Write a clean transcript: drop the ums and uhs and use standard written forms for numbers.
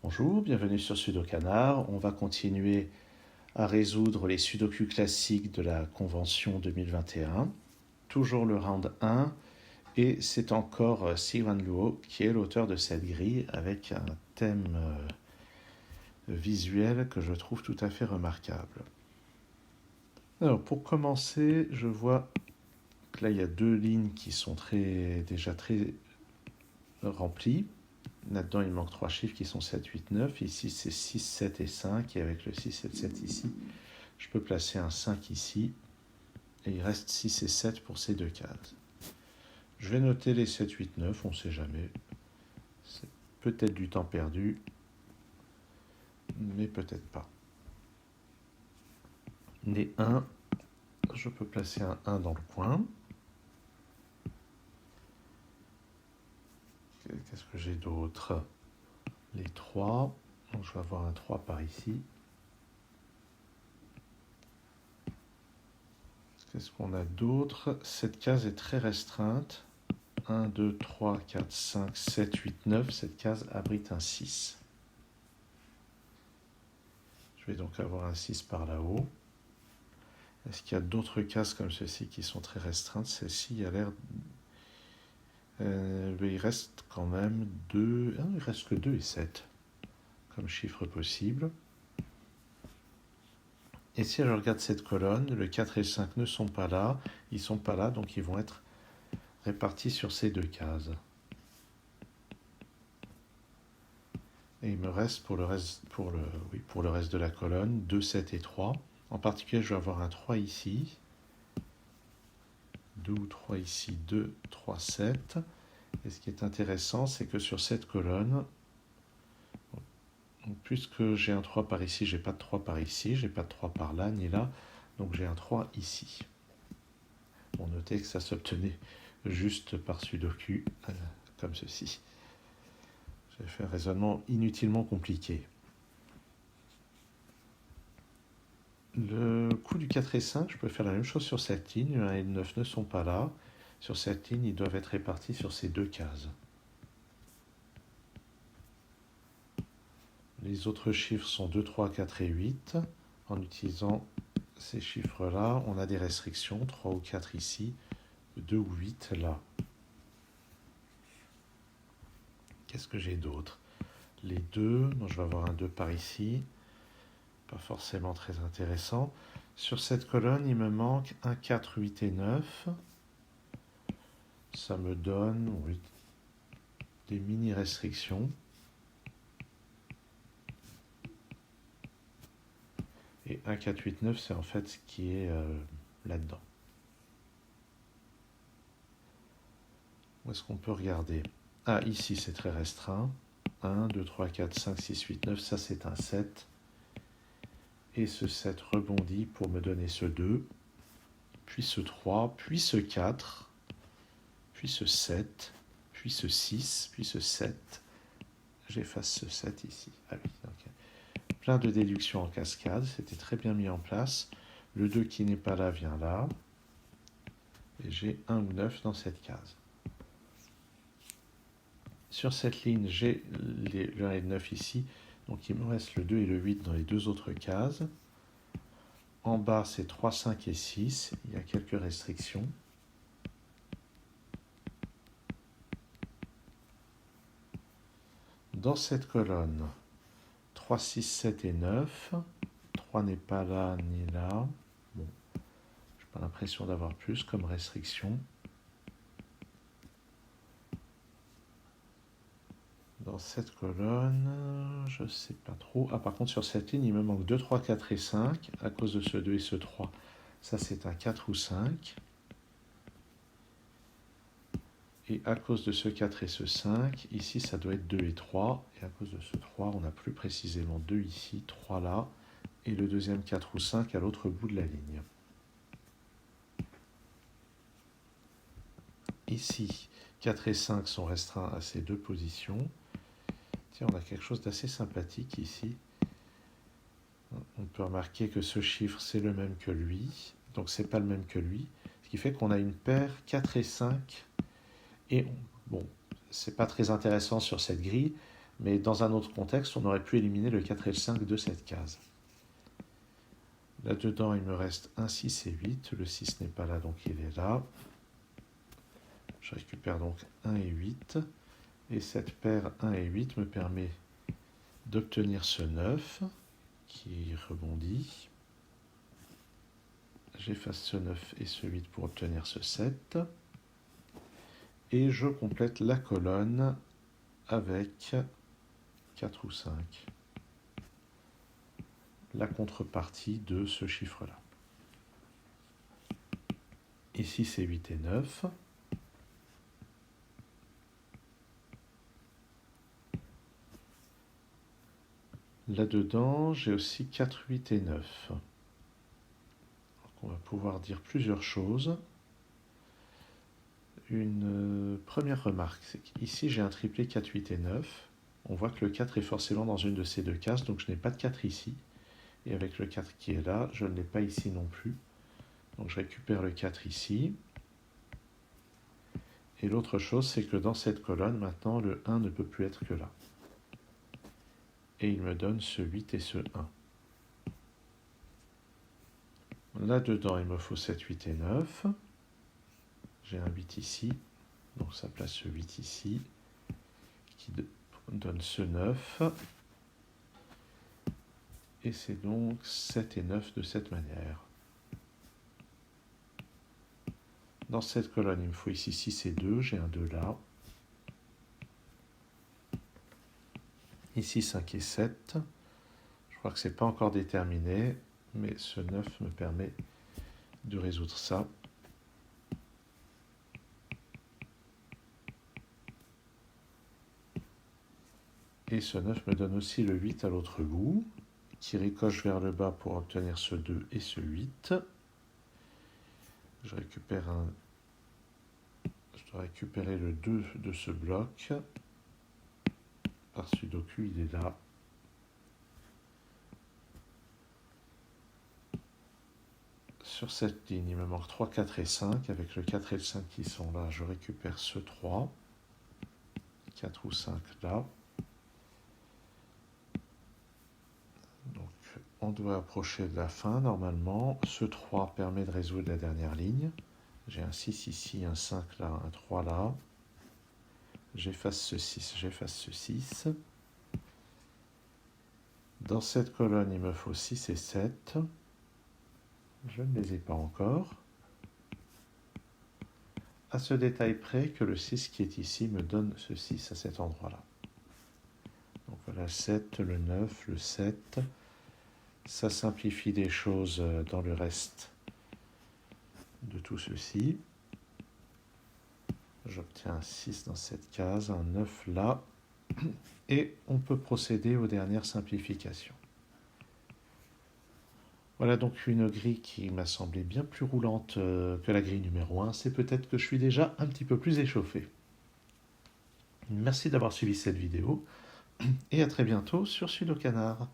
Bonjour, bienvenue sur Sudokanar. On va continuer à résoudre les sudoku classiques de la convention 2021. Toujours le round 1 et c'est encore Siwan Luo qui est l'auteur de cette grille avec un thème visuel que je trouve tout à fait remarquable. Alors pour commencer, je vois que là il y a deux lignes qui sont déjà très remplies. Là-dedans, il manque 3 chiffres qui sont 7, 8, 9. Ici, c'est 6, 7 et 5. Et avec le 6 et le 7 ici, je peux placer un 5 ici. Et il reste 6 et 7 pour ces deux cases. Je vais noter les 7, 8, 9. On ne sait jamais. C'est peut-être du temps perdu, mais peut-être pas. Les 1, je peux placer un 1 dans le coin. Qu'est-ce que j'ai d'autre? Les 3. Donc je vais avoir un 3 par ici. Qu'est-ce qu'on a d'autre? Cette case est très restreinte. 1, 2, 3, 4, 5, 7, 8, 9. Cette case abrite un 6. Je vais donc avoir un 6 par là-haut. Est-ce qu'il y a d'autres cases comme ceci qui sont très restreintes? Celle-ci a l'air... il reste quand même 2... il reste que 2 et 7 comme chiffre possible. Et si je regarde cette colonne, le 4 et le 5 ne sont pas là. Ils ne sont pas là, donc ils vont être répartis sur ces deux cases. Et il me reste pour le reste de la colonne 2, 7 et 3. En particulier, je vais avoir un 3 ici. 2 ou 3 ici, 2, 3, 7. Et ce qui est intéressant, c'est que sur cette colonne, puisque j'ai un 3 par ici, j'ai pas de 3 par ici, j'ai pas de 3 par là, ni là, donc j'ai un 3 ici. Bon, notez que ça s'obtenait juste par sudoku, comme ceci. J'ai fait un raisonnement inutilement compliqué. Le coup du 4 et 5, je peux faire la même chose sur cette ligne. Le 1 et le 9 ne sont pas là. Sur cette ligne, ils doivent être répartis sur ces deux cases. Les autres chiffres sont 2, 3, 4 et 8. En utilisant ces chiffres-là, on a des restrictions. 3 ou 4 ici, 2 ou 8 là. Qu'est-ce que j'ai d'autre? Les 2, donc je vais avoir un 2 par ici. Pas forcément très intéressant. Sur cette colonne, il me manque un 4, 8 et 9. Ça me donne des mini-restrictions. Et 1, 4, 8, 9, c'est en fait ce qui est là-dedans. Où est-ce qu'on peut regarder? Ah, ici, c'est très restreint. 1, 2, 3, 4, 5, 6, 8, 9. Ça, c'est un 7. Et ce 7 rebondit pour me donner ce 2, puis ce 3, puis ce 4, puis ce 7, puis ce 6, puis ce 7. J'efface ce 7 ici. Ah oui, ok. Plein de déductions en cascade, c'était très bien mis en place. Le 2 qui n'est pas là vient là. Et j'ai 1 ou 9 dans cette case. Sur cette ligne, j'ai le 1 et le 9 ici. Donc il me reste le 2 et le 8 dans les deux autres cases. En bas, c'est 3, 5 et 6. Il y a quelques restrictions. Dans cette colonne, 3, 6, 7 et 9. 3 n'est pas là ni là. Bon, je n'ai pas l'impression d'avoir plus comme restriction. Dans cette colonne, je ne sais pas trop. Ah, par contre, sur cette ligne, il me manque 2, 3, 4 et 5. À cause de ce 2 et ce 3, ça c'est un 4 ou 5. Et à cause de ce 4 et ce 5, ici ça doit être 2 et 3. Et à cause de ce 3, on a plus précisément 2 ici, 3 là. Et le deuxième 4 ou 5 à l'autre bout de la ligne. Ici, 4 et 5 sont restreints à ces deux positions. Tiens, on a quelque chose d'assez sympathique ici. On peut remarquer que ce chiffre, c'est le même que lui. Donc, c'est pas le même que lui. Ce qui fait qu'on a une paire 4 et 5. Et bon, c'est pas très intéressant sur cette grille. Mais dans un autre contexte, on aurait pu éliminer le 4 et le 5 de cette case. Là-dedans, il me reste un 6 et 8. Le 6 n'est pas là, donc il est là. Je récupère donc 1 et 8. Et cette paire 1 et 8 me permet d'obtenir ce 9 qui rebondit. J'efface ce 9 et ce 8 pour obtenir ce 7. Et je complète la colonne avec 4 ou 5. La contrepartie de ce chiffre-là. Ici, c'est 8 et 9. Là-dedans, j'ai aussi 4, 8 et 9. Donc, on va pouvoir dire plusieurs choses. Une première remarque, c'est qu'ici, j'ai un triplé 4, 8 et 9. On voit que le 4 est forcément dans une de ces deux cases, donc je n'ai pas de 4 ici. Et avec le 4 qui est là, je ne l'ai pas ici non plus. Donc je récupère le 4 ici. Et l'autre chose, c'est que dans cette colonne, maintenant, le 1 ne peut plus être que là. Et il me donne ce 8 et ce 1. Là-dedans, il me faut 7, 8 et 9. J'ai un 8 ici, donc ça place ce 8 ici, qui donne ce 9. Et c'est donc 7 et 9 de cette manière. Dans cette colonne, il me faut ici 6 et 2, j'ai un 2 là. Ici 5 et 7. Je crois que ce n'est pas encore déterminé, mais ce 9 me permet de résoudre ça. Et ce 9 me donne aussi le 8 à l'autre bout, qui ricoche vers le bas pour obtenir ce 2 et ce 8. Je dois récupérer le 2 de ce bloc. Par sudoku, il est là. Sur cette ligne, il me manque 3, 4 et 5. Avec le 4 et le 5 qui sont là, je récupère ce 3. 4 ou 5 là. Donc, on doit approcher de la fin normalement. Ce 3 permet de résoudre la dernière ligne. J'ai un 6 ici, un 5 là, un 3 là. J'efface ce 6, j'efface ce 6. Dans cette colonne, il me faut 6 et 7. Je ne les ai pas encore. À ce détail près que le 6 qui est ici me donne ce 6 à cet endroit-là. Donc voilà, le 7, le 9, le 7. Ça simplifie les choses dans le reste de tout ceci. J'obtiens un 6 dans cette case, un 9 là. Et on peut procéder aux dernières simplifications. Voilà donc une grille qui m'a semblé bien plus roulante que la grille numéro 1. C'est peut-être que je suis déjà un petit peu plus échauffé. Merci d'avoir suivi cette vidéo et à très bientôt sur Sudocanard.